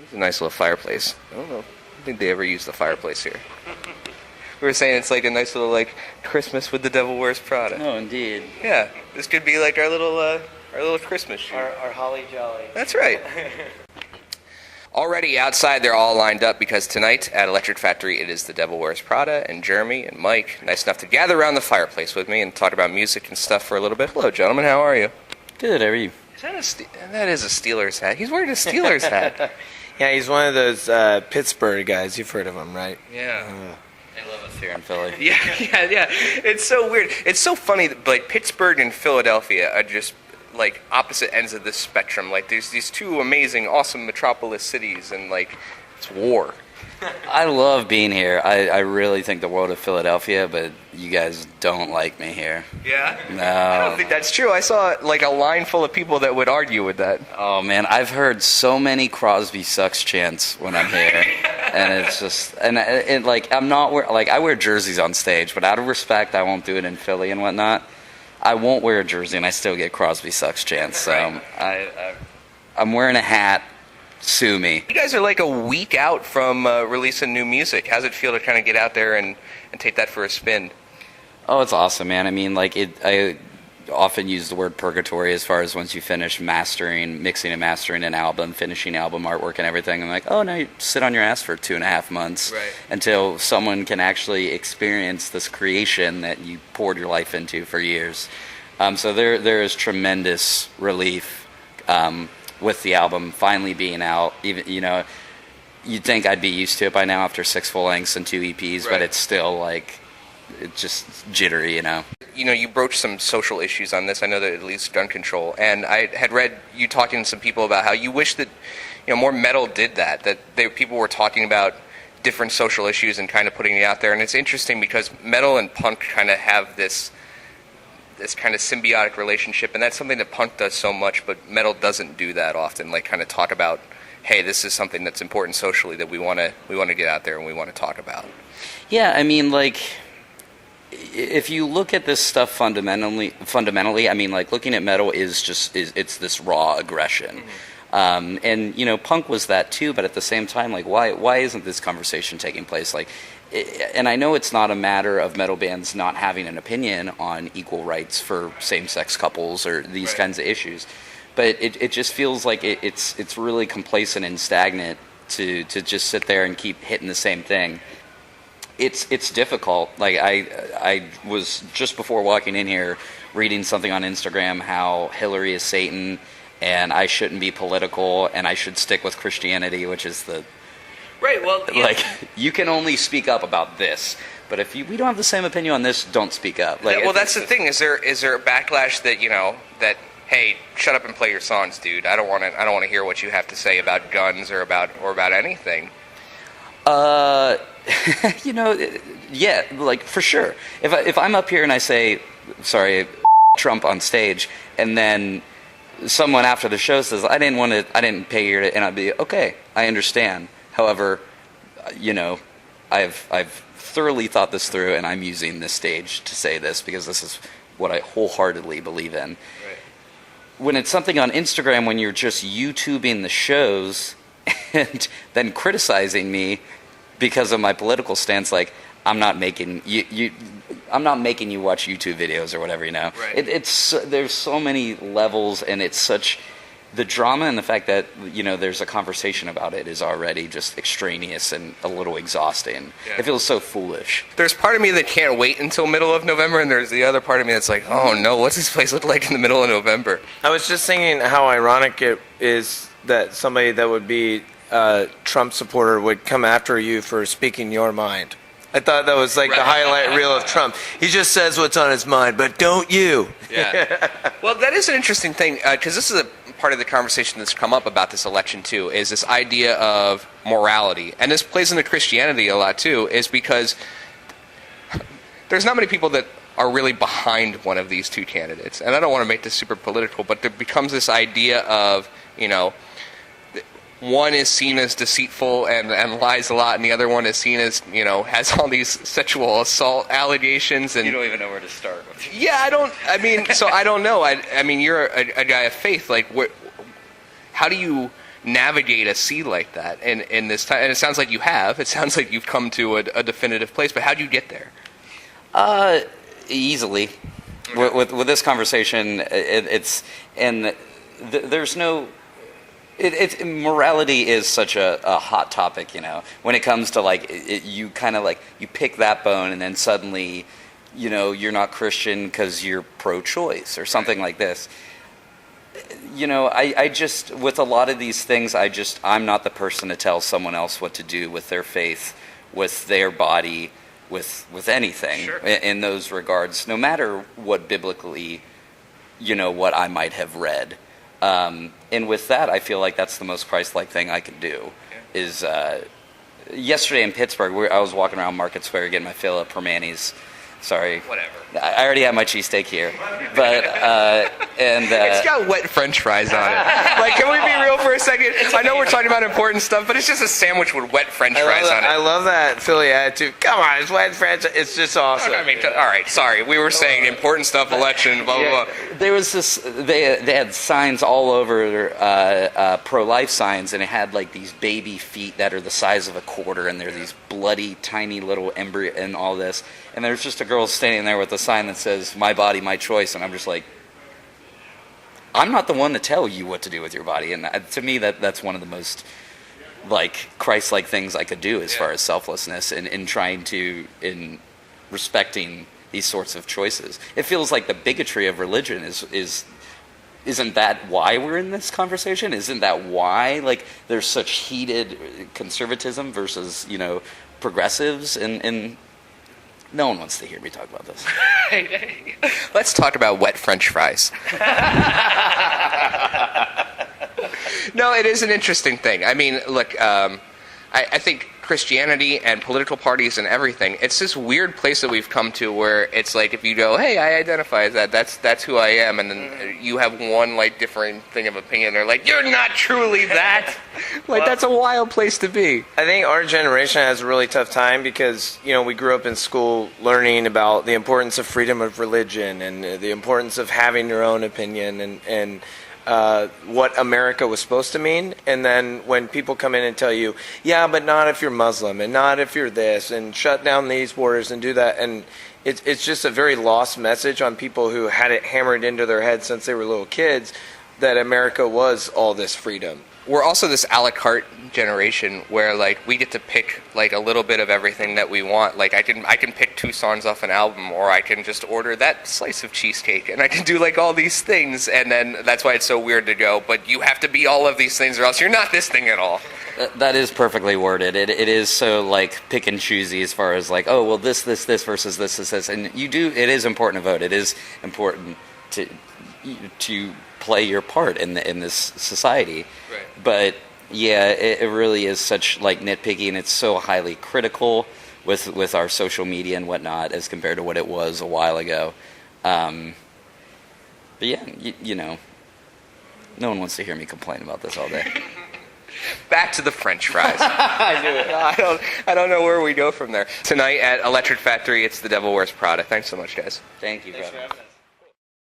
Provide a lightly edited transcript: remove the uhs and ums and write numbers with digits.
It's a nice little fireplace. I don't think they ever use the fireplace here. We were saying it's like a nice little like Christmas with the Devil Wears Prada. Oh, indeed. Yeah, this could be like our little Christmas shoot. Our holly jolly. That's right. Already outside, they're all lined up because tonight at Electric Factory it is the Devil Wears Prada and Jeremy and Mike, nice enough to gather around the fireplace with me and talk about music and stuff for a little bit. Hello, gentlemen. How are you? Good, how are you? That is a Steelers hat. He's wearing a Steelers hat. Yeah, he's one of those Pittsburgh guys. You've heard of him, right? Yeah. They love us here in Philly. Yeah. It's so weird. It's so funny that like Pittsburgh and Philadelphia are just like opposite ends of this spectrum. Like there's these two amazing, awesome metropolis cities, and like it's war. I love being here. I really think the world of Philadelphia, but you guys don't like me here. Yeah? No. I don't think that's true. I saw like a line full of people that would argue with that. Oh man, I've heard so many Crosby sucks chants when I'm here, and it's just and like I'm not like I wear jerseys on stage, but out of respect, I won't do it in Philly and whatnot. I won't wear a jersey, and I still get Crosby sucks chants. So I'm wearing a hat. Sue me. You guys are like a week out from releasing new music. How's it feel to kind of get out there and take that for a spin? Oh, it's awesome, man. I mean, like I often use the word purgatory as far as once you finish mixing and mastering an album, finishing album artwork and everything. I'm like, oh, now you sit on your ass for 2.5 months until someone can actually experience this creation that you poured your life into for years. So there is tremendous relief with the album finally being out. Even you'd think I'd be used to it by now after 6 full lengths and 2 EPs, but it's still like it's just jittery, You broached some social issues on this. I know that at least Gun Control, and I had read you talking to some people about how you wish that more metal did that. That people were talking about different social issues and kind of putting it out there. And it's interesting because metal and punk kind of have this kind of symbiotic relationship, and that's something that punk does so much, but metal doesn't do that often. Like kind of talk about, hey, this is something that's important socially that we want to get out there and we want to talk about. Yeah, I mean, like if you look at this stuff fundamentally, I mean, like looking at metal it's this raw aggression. And punk was that too, but at the same time, like why isn't this conversation taking place? Like, and I know it's not a matter of metal bands not having an opinion on equal rights for same-sex couples or these kinds of issues, but it just feels like it's really complacent and stagnant to just sit there and keep hitting the same thing. It's difficult. Like I was just before walking in here reading something on Instagram how Hillary is Satan and I shouldn't be political and I should stick with Christianity, which is the right. Well, yeah. Like you can only speak up about this, but if we don't have the same opinion on this, don't speak up. Like, well, that's the thing. Is there a backlash that that hey, shut up and play your songs, dude? I don't want to hear what you have to say about guns or about anything. Yeah, like for sure. If I'm up here and I say, sorry, Trump on stage, and then someone after the show says, I didn't pay you, and I'd be okay, I understand. However, I've thoroughly thought this through, and I'm using this stage to say this because this is what I wholeheartedly believe in. Right. When it's something on Instagram, when you're just YouTubing the shows and then criticizing me because of my political stance, like I'm not making you watch YouTube videos or whatever, Right. There's so many levels, and it's such the drama and the fact that there's a conversation about it is already just extraneous and a little exhausting. Yeah. It feels so foolish. There's part of me that can't wait until middle of November, and there's the other part of me that's like, oh no, what's this place look like in the middle of November? I was just thinking how ironic it is that somebody that would be a Trump supporter would come after you for speaking your mind. I thought that was like the highlight reel of Trump. He just says what's on his mind, but don't you? Yeah. Well, that is an interesting thing, because this is a part of the conversation that's come up about this election, too, is this idea of morality. And this plays into Christianity a lot, too, is because there's not many people that are really behind one of these two candidates. And I don't want to make this super political, but there becomes this idea of, one is seen as deceitful and lies a lot, and the other one is seen as, has all these sexual assault allegations. And you don't even know where to start. Yeah, I don't know. I mean, you're a guy of faith. Like, how do you navigate a sea like that in this time? And it sounds like you have. It sounds like you've come to a definitive place. But how do you get there? Easily. With this conversation, there's no. Morality is such a hot topic, when it comes to like you kind of like you pick that bone and then suddenly, you're not Christian because you're pro-choice or something like this. I just, with a lot of these things, I'm not the person to tell someone else what to do with their faith, with their body, with anything. Sure. In those regards, no matter what biblically, what I might have read. And with that, I feel like that's the most Christ-like thing I can do. Yeah. Is yesterday in Pittsburgh, I was walking around Market Square getting my fill of Permanis. Sorry. Whatever. I already have my cheesesteak here, but it's got wet French fries on it. Like, can we be real for a second? I know we're talking about important stuff, but it's just a sandwich with wet French fries on it. I love that Philly attitude. Come on, it's wet French. It's just awesome. I mean, all right, sorry. We were saying important stuff, election, blah blah blah. There was this. They had signs all over, pro-life signs, and it had like these baby feet that are the size of a quarter, and they're these bloody, tiny little embryo and all this. And there's just a girl standing there with a sign that says, "My body, my choice," and I'm just like, I'm not the one to tell you what to do with your body. And to me, that's one of the most like Christ-like things I could do as far as selflessness and in trying to, in respecting these sorts of choices. It feels like the bigotry of religion isn't that why we're in this conversation? Isn't that why like there's such heated conservatism versus, progressives and no one wants to hear me talk about this. Let's talk about wet French fries. No, it is an interesting thing. I mean, look, I think Christianity and political parties and everything, it's this weird place that we've come to where it's like if you go, hey, I identify as that, that's who I am, and then you have one like different thing of opinion, they're like, you're not truly that. Like, that's a wild place to be. I think our generation has a really tough time because, we grew up in school learning about the importance of freedom of religion and the importance of having your own opinion and what America was supposed to mean. And then when people come in and tell you, yeah, but not if you're Muslim and not if you're this and shut down these borders and do that. And it's just a very lost message on people who had it hammered into their heads since they were little kids that America was all this freedom. We're also this a la carte generation where like we get to pick like a little bit of everything that we want. Like I can pick 2 songs off an album, or I can just order that slice of cheesecake, and I can do like all these things. And then that's why it's so weird to go, but you have to be all of these things or else you're not this thing at all. That is perfectly worded. It is so like pick and choosy as far as like, oh well, this versus this, and it is important to vote. It is important to play your part in this society. Right. But yeah, it really is such like nitpicky, and it's so highly critical with our social media and whatnot as compared to what it was a while ago. But yeah, no one wants to hear me complain about this all day. Back to the French fries. I knew it. I don't know where we go from there. Tonight at Electric Factory, it's The Devil Wears Prada. Thanks so much, guys. Thank you, Thanks brother. for having us.